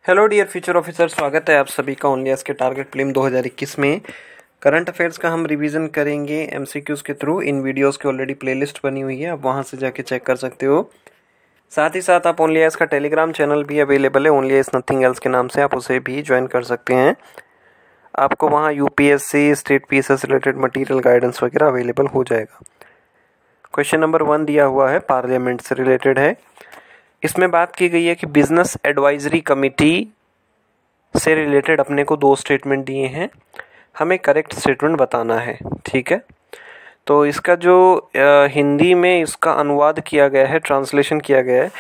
Hello dear future officer, स्वागत है आप सभी का ओनली एस के टारगेट प्रीलिम 2021 में। करंट अफेयर्स का हम रिवीजन करेंगे एमसीक्यूज के थ्रू। इन वीडियोस की ऑलरेडी प्लेलिस्ट बनी हुई है, आप वहां से जाके चेक कर सकते हो। साथ ही साथ आप ओनली एस का टेलीग्राम चैनल भी अवेलेबल है, ओनली एस नथिंग एल्स के नाम से, आप उसे भी ज्वाइन कर सकते हैं। आपको वहाँ UPSC state PSS related material guidance वगैरह अवेलेबल हो जाएगा। क्वेश्चन नंबर 1 दिया हुआ है, पार्लियामेंट से रिलेटेड है। इसमें बात की गई है कि बिजनेस एडवाइजरी कमेटी से रिलेटेड अपने को 2 स्टेटमेंट दिए हैं, हमें करेक्ट स्टेटमेंट बताना है। ठीक है, तो इसका जो हिंदी में इसका अनुवाद किया गया है, ट्रांसलेशन किया गया है,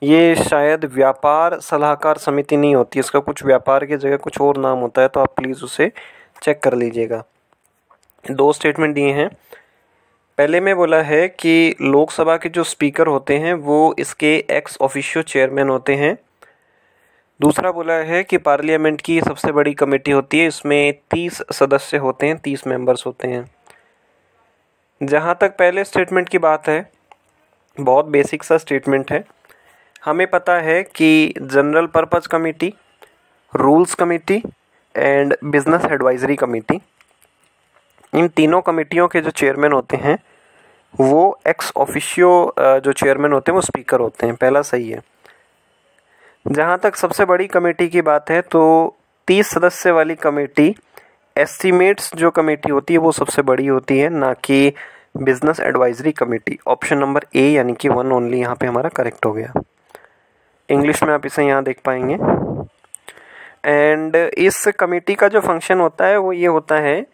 ये शायद व्यापार सलाहकार समिति नहीं होती, इसका कुछ व्यापार की जगह कुछ और नाम होता है, तो आप प्लीज़ उसे चेक कर लीजिएगा। 2 स्टेटमेंट दिए हैं। पहले में बोला है कि लोकसभा के जो स्पीकर होते हैं वो इसके एक्स ऑफिशियो चेयरमैन होते हैं। दूसरा बोला है कि पार्लियामेंट की सबसे बड़ी कमेटी होती है, इसमें 30 सदस्य होते हैं, 30 मेंबर्स होते हैं। जहाँ तक पहले स्टेटमेंट की बात है, बहुत बेसिक सा स्टेटमेंट है। हमें पता है कि general purpose committee, rules committee and business advisory committee, इन तीनों कमेटियों के जो चेयरमैन होते हैं वो एक्स ऑफिशियो जो चेयरमैन होते हैं वो स्पीकर होते हैं। पहला सही है। जहाँ तक सबसे बड़ी कमेटी की बात है, तो 30 सदस्य वाली कमेटी, एस्टीमेट्स जो कमेटी होती है वो सबसे बड़ी होती है, ना कि business advisory committee. Option number A यानी कि 1 ओनली यहाँ पे हमारा करेक्ट हो गया। इंग्लिश में आप इसे यहाँ देख पाएंगे। एंड इस कमेटी का जो फंक्शन होता है वो ये होता है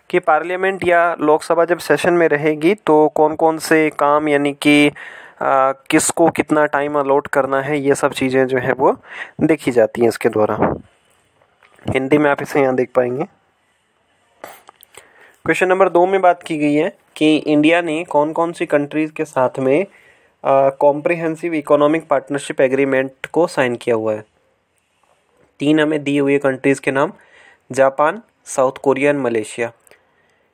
कि पार्लियामेंट या लोकसभा जब सेशन में रहेगी तो कौन कौन से काम, यानी कि किसको कितना टाइम अलॉट करना है, ये सब चीज़ें जो है वो देखी जाती हैं इसके द्वारा। हिंदी में आप इसे यहाँ देख पाएंगे। क्वेश्चन नंबर 2 में बात की गई है कि इंडिया ने कौन कौन सी कंट्रीज़ के साथ में कॉम्प्रिहेंसिव इकोनॉमिक पार्टनरशिप एग्रीमेंट को साइन किया हुआ है। 3 हमें दिए हुए कंट्रीज़ के नाम, Japan, south Korea and Malaysia.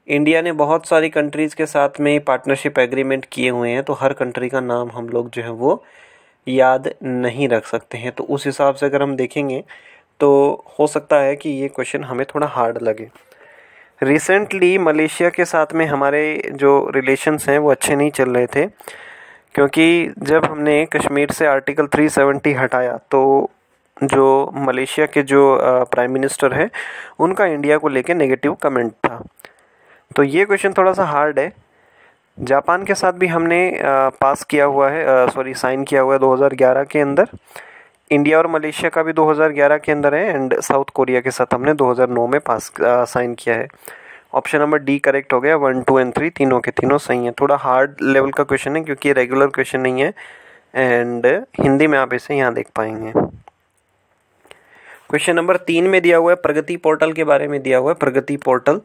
India ने बहुत सारी कंट्रीज़ के साथ में पार्टनरशिप एग्रीमेंट किए हुए हैं, तो हर कंट्री का नाम हम लोग जो है वो याद नहीं रख सकते हैं। तो उस हिसाब से अगर हम देखेंगे तो हो सकता है कि ये क्वेश्चन हमें थोड़ा हार्ड लगे। रिसेंटली मलेशिया के साथ में हमारे जो रिलेशंस हैं वो अच्छे नहीं चल रहे थे, क्योंकि जब हमने कश्मीर से आर्टिकल 370 हटाया तो जो मलेशिया के जो प्राइम मिनिस्टर है उनका इंडिया को लेके नेगेटिव कमेंट था। तो ये क्वेश्चन थोड़ा सा हार्ड है। जापान के साथ भी हमने साइन किया हुआ है 2011 के अंदर। इंडिया और मलेशिया का भी 2011 के अंदर है। एंड साउथ कोरिया के साथ हमने 2009 में साइन किया है। ऑप्शन नंबर डी करेक्ट हो गया। 1, 2 एंड 3 तीनों के तीनों सही हैं। थोड़ा हार्ड लेवल का क्वेश्चन है क्योंकि ये रेगुलर क्वेश्चन नहीं है, एंड हिंदी में आप इसे यहाँ देख पाएंगे। क्वेश्चन नंबर 3 में दिया हुआ है, प्रगति पोर्टल के बारे में दिया हुआ है। प्रगति पोर्टल,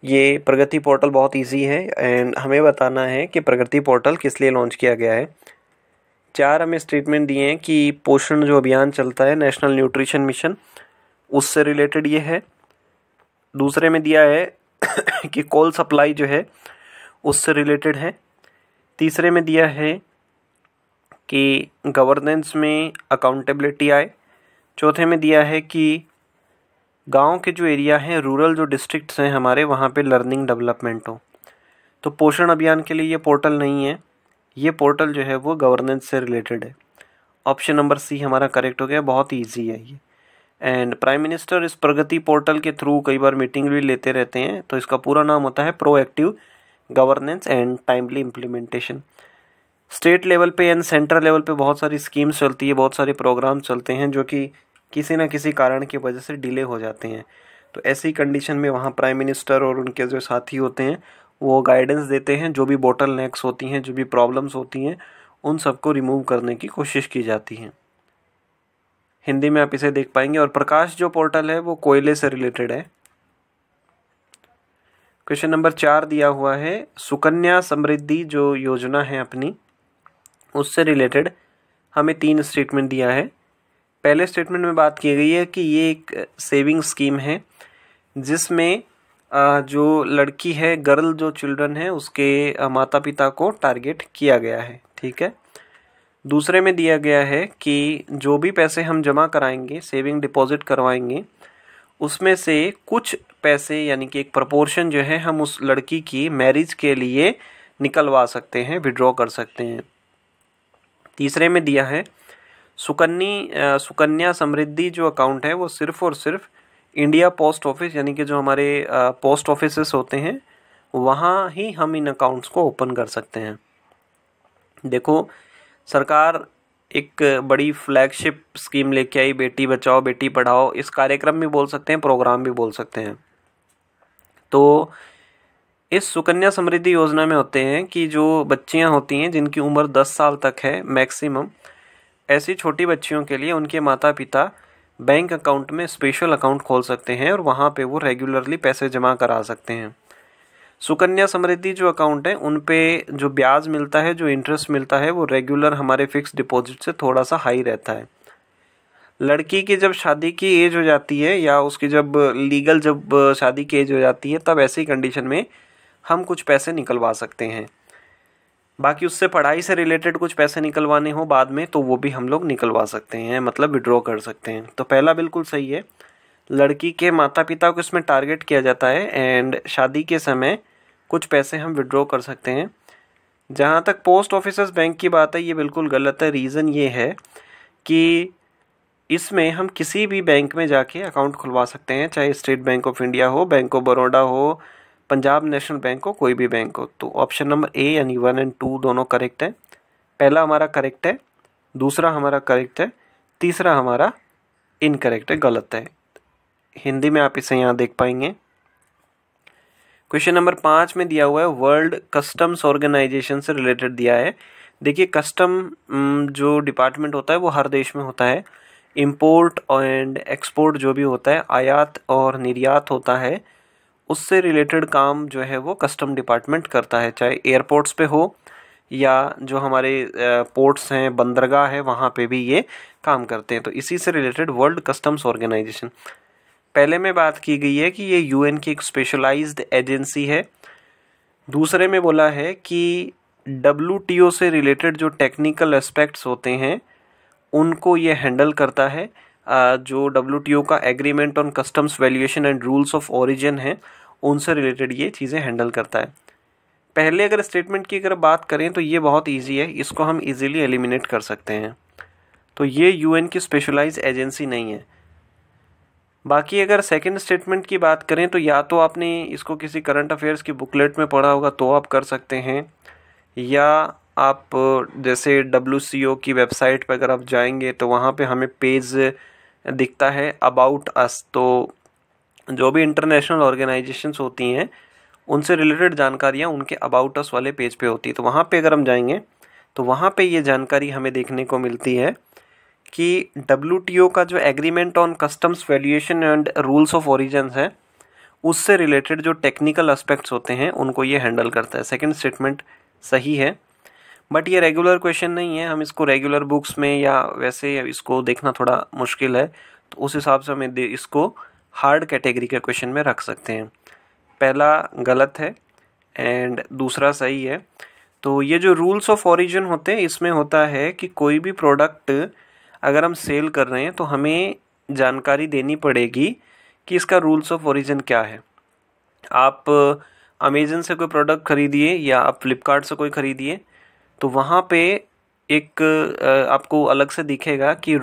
ये प्रगति पोर्टल बहुत इजी है एंड हमें बताना है कि प्रगति पोर्टल किस लिए लॉन्च किया गया है। 4 हमें स्टेटमेंट दिए हैं कि पोषण जो अभियान चलता है, नेशनल न्यूट्रिशन मिशन, उससे रिलेटेड ये है। दूसरे में दिया है कि कोल सप्लाई जो है उससे रिलेटेड है। तीसरे में दिया है कि गवर्नेंस में अकाउंटेबिलिटी आए। चौथे में दिया है कि गांव के जो एरिया हैं, रूरल जो डिस्ट्रिक्ट्स हैं हमारे, वहाँ पे लर्निंग डेवलपमेंट हो। तो पोषण अभियान के लिए ये पोर्टल नहीं है, ये पोर्टल जो है वो गवर्नेंस से रिलेटेड है। ऑप्शन नंबर सी हमारा करेक्ट हो गया। बहुत ईजी है ये। एंड प्राइम मिनिस्टर इस प्रगति पोर्टल के थ्रू कई बार मीटिंग भी लेते रहते हैं, तो इसका पूरा नाम होता है proactive governance and timely implementation. State level पे एंड सेंट्रल लेवल पे बहुत सारी स्कीम्स चलती है, बहुत सारे प्रोग्राम चलते हैं जो कि किसी न किसी कारण की वजह से डिले हो जाते हैं। तो ऐसी कंडीशन में वहाँ प्राइम मिनिस्टर और उनके जो साथी होते हैं वो गाइडेंस देते हैं, जो भी बोटल नेक्स होती हैं, जो भी प्रॉब्लम्स होती हैं, उन सबको रिमूव करने की कोशिश की जाती है। हिंदी में आप इसे देख पाएंगे। और प्रकाश जो पोर्टल है वो कोयले से रिलेटेड है। क्वेश्चन नंबर 4 दिया हुआ है, सुकन्या समृद्धि जो योजना है अपनी, उससे रिलेटेड हमें 3 स्टेटमेंट दिया है। पहले स्टेटमेंट में बात की गई है कि ये एक सेविंग स्कीम है जिसमें जो लड़की है, गर्ल जो चिल्ड्रन है, उसके माता पिता को टारगेट किया गया है। ठीक है। दूसरे में दिया गया है कि जो भी पैसे हम जमा कराएंगे, सेविंग डिपॉजिट करवाएंगे, उसमें से कुछ पैसे यानी कि एक प्रोपोर्शन जो है हम उस लड़की की मैरिज के लिए निकलवा सकते हैं, विड्रॉ कर सकते हैं। तीसरे में दिया है सुकन्या समृद्धि जो अकाउंट है वो सिर्फ और सिर्फ इंडिया पोस्ट ऑफिस यानी कि जो हमारे पोस्ट ऑफिसेस होते हैं वहाँ ही हम इन अकाउंट्स को ओपन कर सकते हैं। देखो, सरकार एक बड़ी फ्लैगशिप स्कीम लेके आई, बेटी बचाओ बेटी पढ़ाओ। इस कार्यक्रम भी बोल सकते हैं, प्रोग्राम भी बोल सकते हैं। तो इस सुकन्या समृद्धि योजना में होते हैं कि जो बच्चियां होती हैं जिनकी उम्र 10 साल तक है मैक्सिमम, ऐसी छोटी बच्चियों के लिए उनके माता पिता बैंक अकाउंट में स्पेशल अकाउंट खोल सकते हैं और वहाँ पे वो रेगुलरली पैसे जमा करा सकते हैं। सुकन्या समृद्धि जो अकाउंट है उन पे जो ब्याज मिलता है, जो इंटरेस्ट मिलता है, वो रेगुलर हमारे फिक्स डिपॉजिट से थोड़ा सा हाई रहता है। लड़की की जब शादी की एज हो जाती है या उसकी जब लीगल शादी की एज हो जाती है, तब ऐसी कंडीशन में हम कुछ पैसे निकलवा सकते हैं। बाकी उससे पढ़ाई से रिलेटेड कुछ पैसे निकलवाने हो बाद में तो वो भी हम लोग निकलवा सकते हैं, मतलब विड्रॉ कर सकते हैं। तो पहला बिल्कुल सही है, लड़की के माता पिता को इसमें टारगेट किया जाता है एंड शादी के समय कुछ पैसे हम विड्रॉ कर सकते हैं। जहाँ तक पोस्ट ऑफिसेस बैंक की बात है, ये बिल्कुल गलत है। रीज़न ये है कि इसमें हम किसी भी बैंक में जाके अकाउंट खुलवा सकते हैं, चाहे स्टेट बैंक ऑफ इंडिया हो, बैंक ऑफ बड़ौदा हो, पंजाब नेशनल बैंक हो, कोई भी बैंक हो। तो ऑप्शन नंबर ए यानी 1 और 2 दोनों करेक्ट है। पहला हमारा करेक्ट है, दूसरा हमारा करेक्ट है, तीसरा हमारा इनकरेक्ट है, गलत है। हिंदी में आप इसे यहाँ देख पाएंगे। क्वेश्चन नंबर 5 में दिया हुआ है वर्ल्ड कस्टम्स ऑर्गेनाइजेशन से रिलेटेड दिया है। देखिए, कस्टम जो डिपार्टमेंट होता है वो हर देश में होता है। इंपोर्ट एंड एक्सपोर्ट जो भी होता है, आयात और निर्यात होता है, उससे रिलेटेड काम जो है वो कस्टम डिपार्टमेंट करता है, चाहे एयरपोर्ट्स पे हो या जो हमारे पोर्ट्स हैं, बंदरगाह है, वहाँ पे भी ये काम करते हैं। तो इसी से रिलेटेड वर्ल्ड कस्टम्स ऑर्गेनाइजेशन। पहले में बात की गई है कि ये यूएन की एक स्पेशलाइज्ड एजेंसी है। दूसरे में बोला है कि WTO से रिलेटेड जो टेक्निकल एस्पेक्ट्स होते हैं उनको ये हैंडल करता है। जो WTO का agreement on customs valuation and rules of origin है, उनसे रिलेटेड ये चीज़ें हैंडल करता है। पहले अगर स्टेटमेंट की अगर बात करें तो ये बहुत इजी है, इसको हम इजीली एलिमिनेट कर सकते हैं। तो ये यूएन की स्पेशलाइज्ड एजेंसी नहीं है। बाकी अगर सेकंड स्टेटमेंट की बात करें तो या तो आपने इसको किसी करंट अफेयर्स की बुकलेट में पढ़ा होगा तो आप कर सकते हैं, या आप जैसे WCO की वेबसाइट पर अगर आप जाएंगे तो वहाँ पे हमें पेज दिखता है अबाउट अस। तो जो भी इंटरनेशनल ऑर्गेनाइजेशंस होती हैं उनसे रिलेटेड जानकारियाँ उनके अबाउट अस वाले पेज पे होती है। तो वहाँ पे अगर हम जाएंगे तो वहाँ पे ये जानकारी हमें देखने को मिलती है कि WTO का जो agreement on customs valuation and rules of origin है, उससे रिलेटेड जो टेक्निकल एस्पेक्ट्स होते हैं उनको ये हैंडल करता है। सेकंड स्टेटमेंट सही है, बट ये रेगुलर क्वेश्चन नहीं है। हम इसको रेगुलर बुक्स में या वैसे इसको देखना थोड़ा मुश्किल है, तो उस हिसाब से हमें इसको हार्ड कैटेगरी के क्वेश्चन में रख सकते हैं। पहला गलत है एंड दूसरा सही है। तो ये जो रूल्स ऑफ ओरिजिन होते हैं इसमें होता है कि कोई भी प्रोडक्ट अगर हम सेल कर रहे हैं तो हमें जानकारी देनी पड़ेगी कि इसका रूल्स ऑफ ओरिजिन क्या है। आप अमेज़न से कोई प्रोडक्ट खरीदिए या आप फ्लिपकार्ट से कोई खरीदिए तो वहाँ पे एक आपको अलग से दिखेगा कि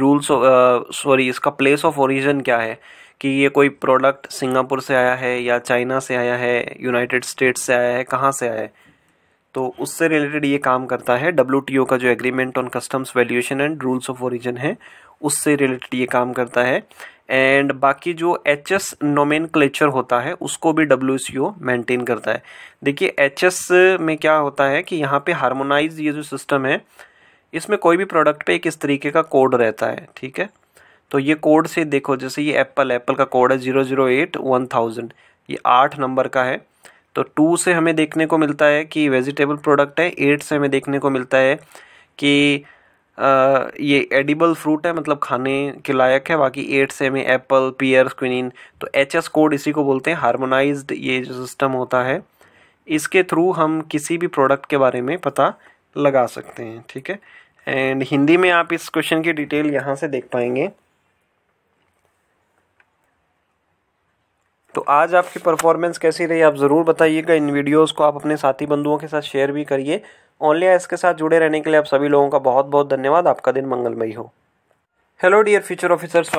इसका प्लेस ऑफ ओरिजिन क्या है, कि ये कोई प्रोडक्ट सिंगापुर से आया है या चाइना से आया है, यूनाइटेड स्टेट्स से आया है, कहाँ से आया है। तो उससे रिलेटेड ये काम करता है। WTO का जो agreement on customs valuation and rules of origin है उससे रिलेटेड ये काम करता है। एंड बाकी जो HS नोमेनक्लेचर होता है उसको भी WCO मेंटेन करता है। देखिए HS में क्या होता है कि यहाँ पे हार्मोनाइज ये जो सिस्टम है इसमें कोई भी प्रोडक्ट पे एक इस तरीके का कोड रहता है, ठीक है। तो ये कोड से देखो, जैसे ये एप्पल का कोड है 0081000, ये 8 नंबर का है। तो 2 से हमें देखने को मिलता है कि वेजिटेबल प्रोडक्ट है, 8 से हमें देखने को मिलता है कि ये एडिबल फ्रूट है, मतलब खाने के लायक है। बाकी 8 से हमें एप्पल, पियर, क्विनीन। तो HS कोड इसी को बोलते हैं हार्मोनाइज्ड ये जो सिस्टम होता है, इसके थ्रू हम किसी भी प्रोडक्ट के बारे में पता लगा सकते हैं, ठीक है। एंड हिंदी में आप इस क्वेश्चन की डिटेल यहाँ से देख पाएंगे। तो आज आपकी परफॉर्मेंस कैसी रही आप ज़रूर बताइएगा। इन वीडियोस को आप अपने साथी बंधुओं के साथ शेयर भी करिए। ओनली आईएएस के साथ जुड़े रहने के लिए आप सभी लोगों का बहुत बहुत धन्यवाद। आपका दिन मंगलमय हो। हेलो डियर फ्यूचर ऑफिसर, स्वागत